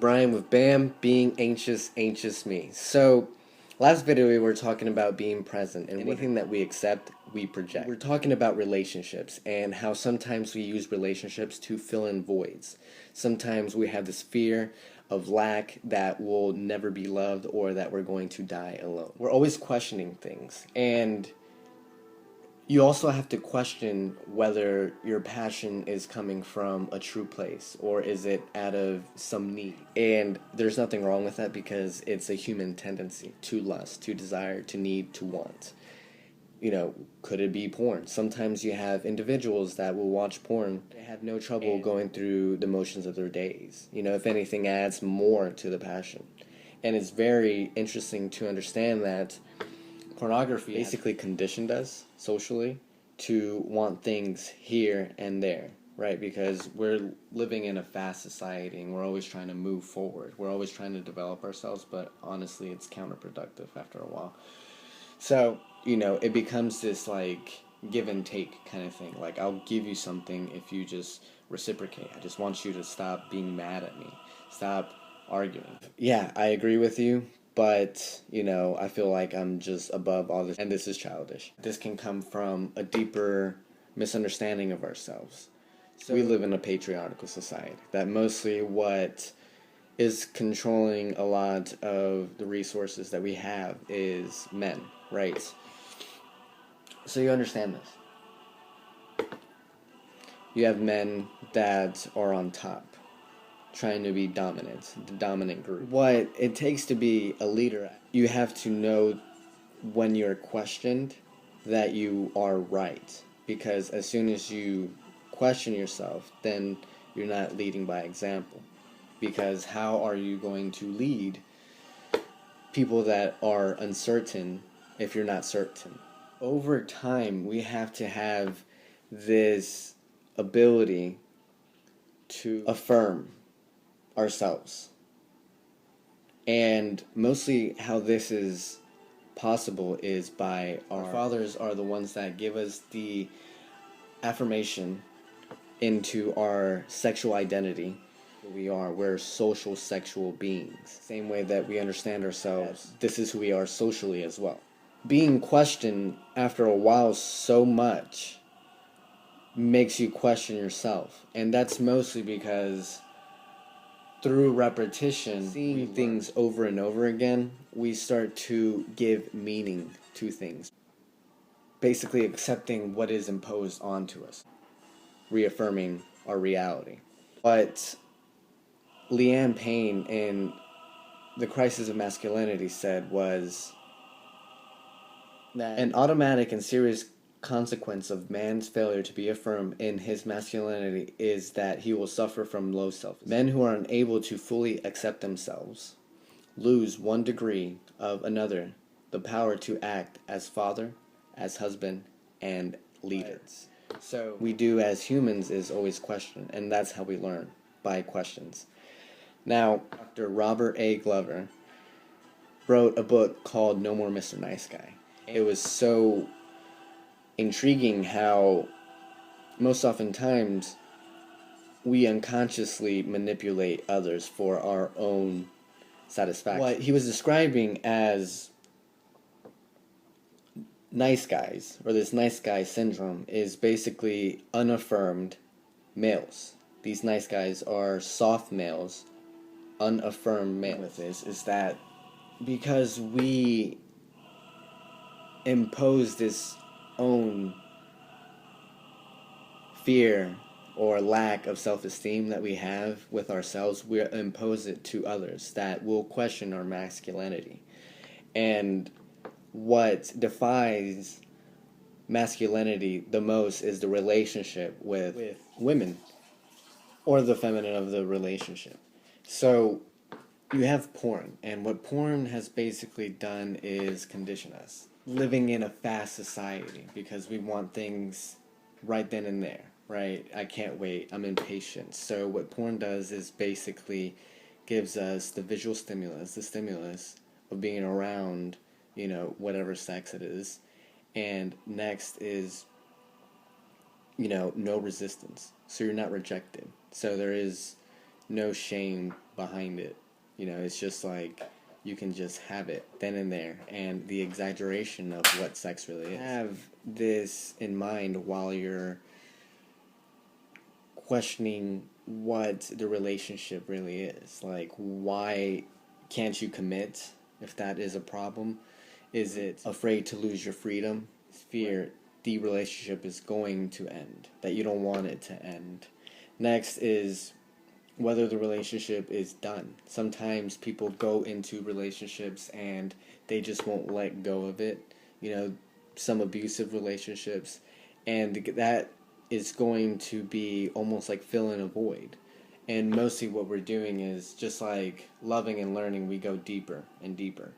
Brian with BAM, Being Anxious Me. So, last video we were talking about being present and anything that we accept, we project. We're talking about relationships and how sometimes we use relationships to fill in voids. Sometimes we have this fear of lack that we'll never be loved or that we're going to die alone. We're always questioning things, and you also have to question whether your passion is coming from a true place or is it out of some need. And there's nothing wrong with that because it's a human tendency to lust, to desire, to need, to want. Could it be porn? Sometimes you have individuals that will watch porn. They have no trouble going through the motions of their days. If anything adds more to the passion. And it's very interesting to understand that pornography basically conditioned us socially to want things here and there, right? Because we're living in a fast society and we're always trying to move forward. We're always trying to develop ourselves, but honestly, it's counterproductive after a while. So, it becomes this like give and take kind of thing. Like, I'll give you something if you just reciprocate. I just want you to stop being mad at me. Stop arguing. Yeah, I agree with you. But, I feel like I'm just above all this, and this is childish. This can come from a deeper misunderstanding of ourselves. So we live in a patriarchal society that mostly what is controlling a lot of the resources that we have is men, right? So you understand this. You have men that are on top, trying to be dominant, the dominant group. What it takes to be a leader, you have to know when you're questioned that you are right. Because as soon as you question yourself, then you're not leading by example. Because how are you going to lead people that are uncertain if you're not certain? Over time, we have to have this ability to affirm ourselves. And mostly how this is possible is by our fathers are the ones that give us the affirmation into our sexual identity. We're social sexual beings. Same way that we understand ourselves, this is who we are socially as well. Being questioned after a while so much makes you question yourself. And that's mostly because through repetition, seeing things over and over again, we start to give meaning to things. Basically accepting what is imposed onto us, reaffirming our reality. What Leanne Payne in The Crisis of Masculinity said was that an automatic and serious consequence of man's failure to be affirmed in his masculinity is that he will suffer from low self-esteem. Men who are unable to fully accept themselves lose one degree of another the power to act as father, as husband, and leader. So we do as humans is always question, and that's how we learn, by questions. Now, Dr. Robert A. Glover wrote a book called No More Mr. Nice Guy. It was so intriguing how most oftentimes we unconsciously manipulate others for our own satisfaction. What he was describing as nice guys, or this nice guy syndrome, is basically unaffirmed males. These nice guys are soft males, unaffirmed males. With this is that because we impose this own fear or lack of self-esteem that we have with ourselves, we impose it to others that will question our masculinity. And what defies masculinity the most is the relationship with women, or the feminine of the relationship. So you have porn, and what porn has basically done is condition us. Living in a fast society because we want things right then and there, right? I can't wait, I'm impatient. So what porn does is basically gives us the visual stimulus, the stimulus of being around, whatever sex it is. And next is, no resistance. So you're not rejected. So there is no shame behind it. You know, it's just like you can just have it then and there, and the exaggeration of what sex really is. Have this in mind while you're questioning what the relationship really is. Like, why can't you commit if that is a problem? Is it afraid to lose your freedom? Fear the relationship is going to end, that you don't want it to end. Next is whether the relationship is done. Sometimes people go into relationships and they just won't let go of it. You know, some abusive relationships, and that is going to be almost like filling a void. And mostly what we're doing is just like loving and learning, we go deeper and deeper.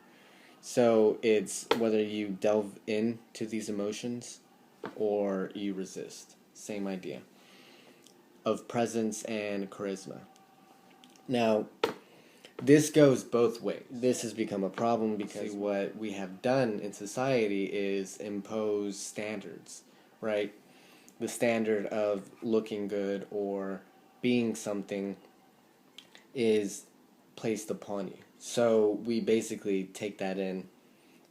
So it's whether you delve into these emotions or you resist. Same idea of presence and charisma. Now, this goes both ways. This has become a problem because what we have done in society is impose standards, right? The standard of looking good or being something is placed upon you. So we basically take that in,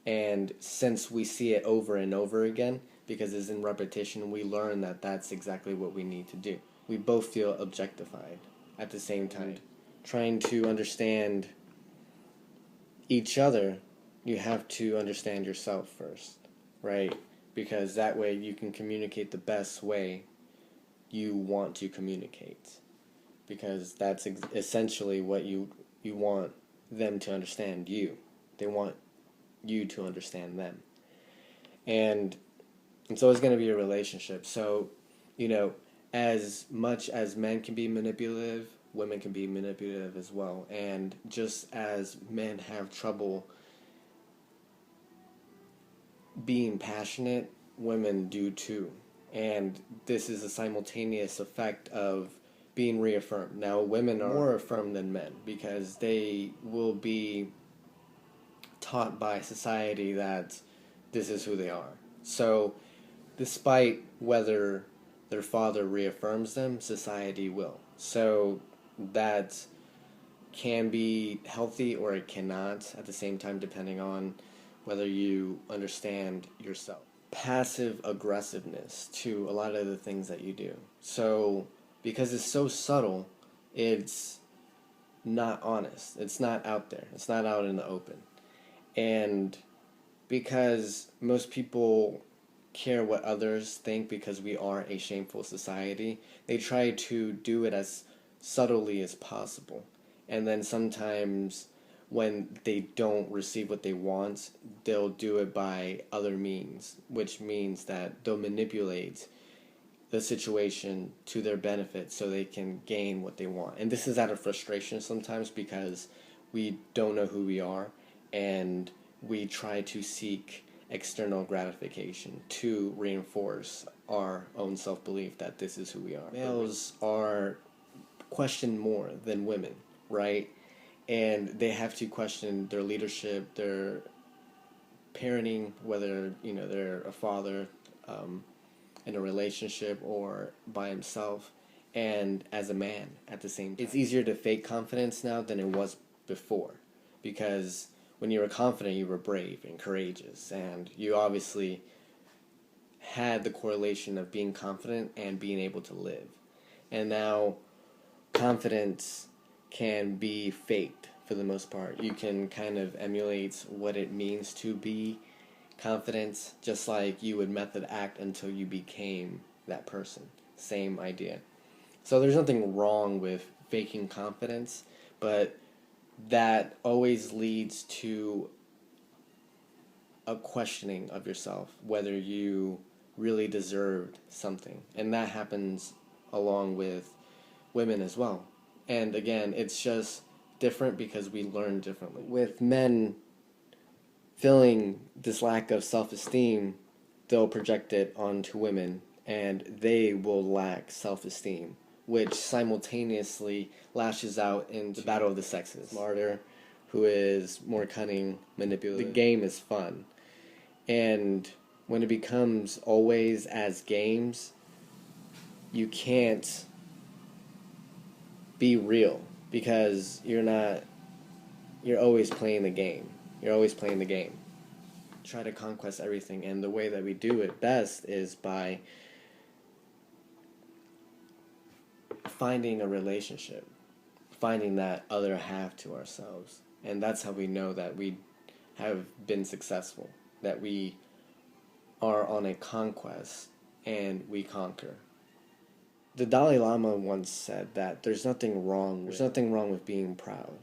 and since we see it over and over again, because it's in repetition, we learn that that's exactly what we need to do. We both feel objectified at the same time. Trying to understand each other, you have to understand yourself first, right? Because that way you can communicate the best way you want to communicate. Because that's essentially what you want them to understand you. They want you to understand them. And it's always going to be a relationship. So, you know, as much as men can be manipulative, women can be manipulative as well. And just as men have trouble being passionate, women do too. And this is a simultaneous effect of being reaffirmed. Now, women are more affirmed than men because they will be taught by society that this is who they are. So, despite whether their father reaffirms them, society will. So, that can be healthy or it cannot at the same time, depending on whether you understand yourself. Passive aggressiveness to a lot of the things that you do. So, because it's so subtle, it's not honest. It's not out there. It's not out in the open. And because most people care what others think because we are a shameful society, they try to do it as subtly as possible. And then sometimes when they don't receive what they want, they'll do it by other means, which means that they'll manipulate the situation to their benefit so they can gain what they want. And this is out of frustration sometimes because we don't know who we are and we try to seek external gratification to reinforce our own self-belief that this is who we are. Males are questioned more than women, right? And they have to question their leadership, their parenting, whether they're a father in a relationship or by himself, and as a man at the same time. It's easier to fake confidence now than it was before, because when you were confident, you were brave and courageous, and you obviously had the correlation of being confident and being able to live. And now confidence can be faked for the most part. You can kind of emulate what it means to be confident, just like you would method act until you became that person. Same idea. So there's nothing wrong with faking confidence, but that always leads to a questioning of yourself, whether you really deserved something. And that happens along with women as well. And again, it's just different because we learn differently. With men feeling this lack of self-esteem, they'll project it onto women, and they will lack self-esteem, which simultaneously lashes out in the battle of the sexes. Smarter, who is more cunning, manipulative. The game is fun. And when it becomes always as games, you can't be real. because you're always playing the game. You're always playing the game. Try to conquest everything, and the way that we do it best is by finding a relationship, finding that other half to ourselves. And that's how we know that we have been successful, that we are on a conquest and we conquer. The Dalai Lama once said that there's nothing wrong with being proud.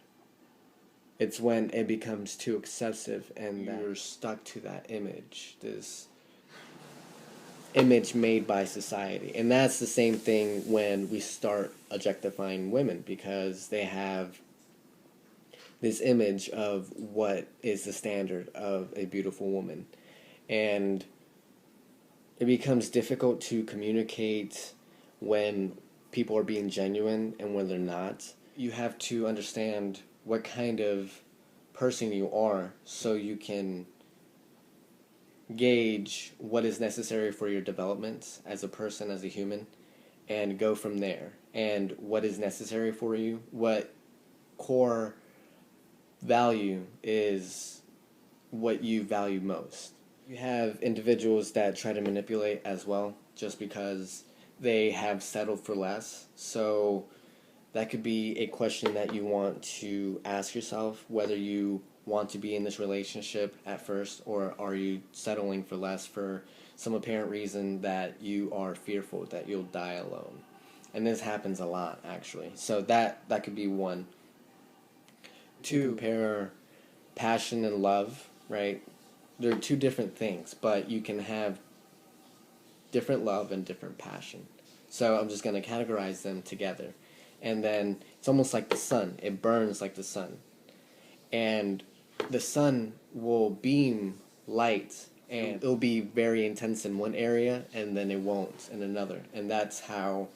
It's when it becomes too excessive and that you're stuck to that image, this image made by society. And that's the same thing when we start objectifying women, because they have this image of what is the standard of a beautiful woman. And it becomes difficult to communicate when people are being genuine and when they're not. You have to understand what kind of person you are so you can gauge what is necessary for your development as a person, as a human, and go from there. And what is necessary for you, what core value is what you value most. You have individuals that try to manipulate as well, just because they have settled for less. So that could be a question that you want to ask yourself, whether you want to be in this relationship at first, or are you settling for less for some apparent reason that you are fearful that you'll die alone. And this happens a lot, actually. So that could be one. To compare passion and love, right? They're two different things, but you can have different love and different passion. So I'm just going to categorize them together. And then it's almost like the sun. It burns like the sun. And the sun will beam light, and it'll be very intense in one area, and then it won't in another. And that's how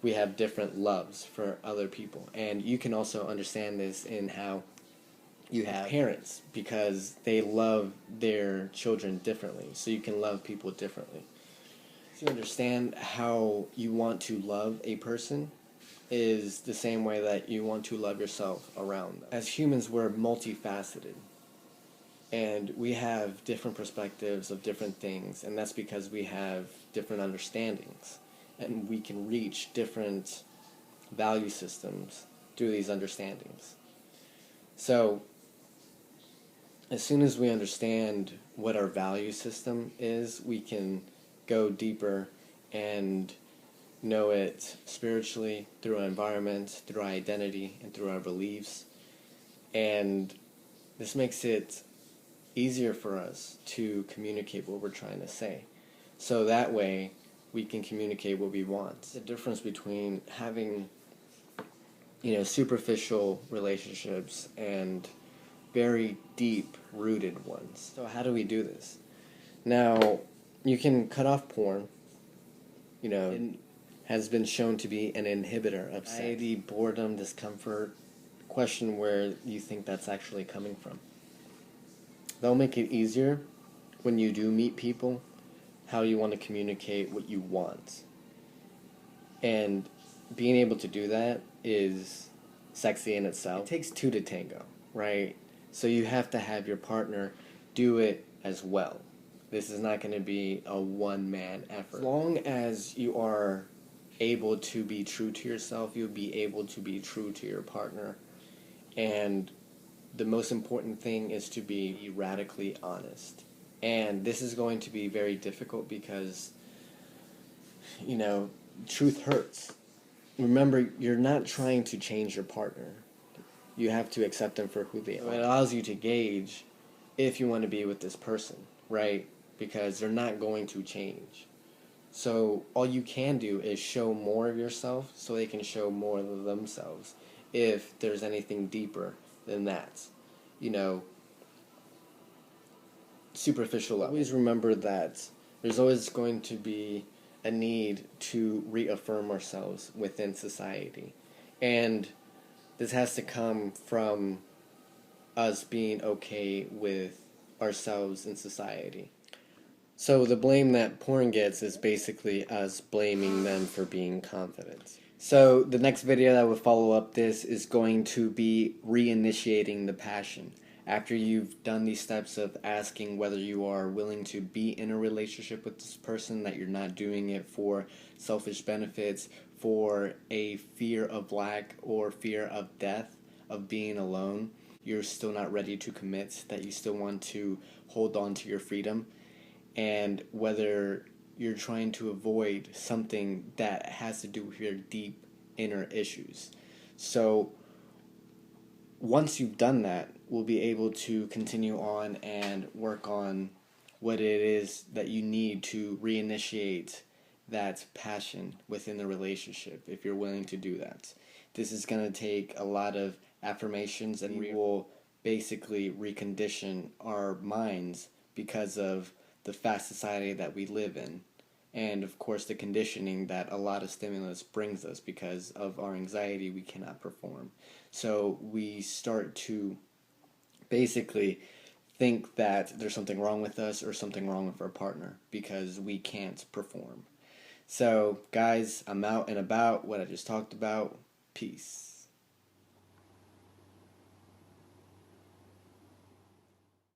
we have different loves for other people. And you can also understand this in how you have parents, because they love their children differently. So you can love people differently. So you understand how you want to love a person is the same way that you want to love yourself around them. As humans, we're multifaceted. And we have different perspectives of different things, and that's because we have different understandings. And we can reach different value systems through these understandings. So, as soon as we understand what our value system is, we can go deeper and know it spiritually, through our environment, through our identity, and through our beliefs. And this makes it easier for us to communicate what we're trying to say. So that way, we can communicate what we want. The difference between having, superficial relationships and very deep-rooted ones. So how do we do this? Now, you can cut off porn. It has been shown to be an inhibitor of anxiety, boredom, discomfort. Question where you think that's actually coming from. That'll make it easier when you do meet people, how you want to communicate what you want. And being able to do that is sexy in itself. It takes two to tango, right? So you have to have your partner do it as well. This is not going to be a one-man effort. As long as you are able to be true to yourself, you'll be able to be true to your partner. And the most important thing is to be radically honest. And this is going to be very difficult because, truth hurts. Remember, you're not trying to change your partner. You have to accept them for who they are. It allows you to gauge if you want to be with this person, right? Because they're not going to change. So all you can do is show more of yourself so they can show more of themselves, if there's anything deeper than that. Superficial level. Always remember that there's always going to be a need to reaffirm ourselves within society. And this has to come from us being okay with ourselves in society. So the blame that porn gets is basically us blaming them for being confident. So the next video that will follow up this is going to be reinitiating the passion. After you've done these steps of asking whether you are willing to be in a relationship with this person, that you're not doing it for selfish benefits, for a fear of lack or fear of death, of being alone, you're still not ready to commit, that you still want to hold on to your freedom, and whether you're trying to avoid something that has to do with your deep inner issues. So once you've done that, we'll be able to continue on and work on what it is that you need to reinitiate that passion within the relationship, if you're willing to do that. This is going to take a lot of affirmations, and we will basically recondition our minds because of the fast society that we live in, and of course the conditioning that a lot of stimulus brings us. Because of our anxiety, we cannot perform, so we start to basically think that there's something wrong with us or something wrong with our partner because we can't perform. So guys, I'm out and about what I just talked about. Peace.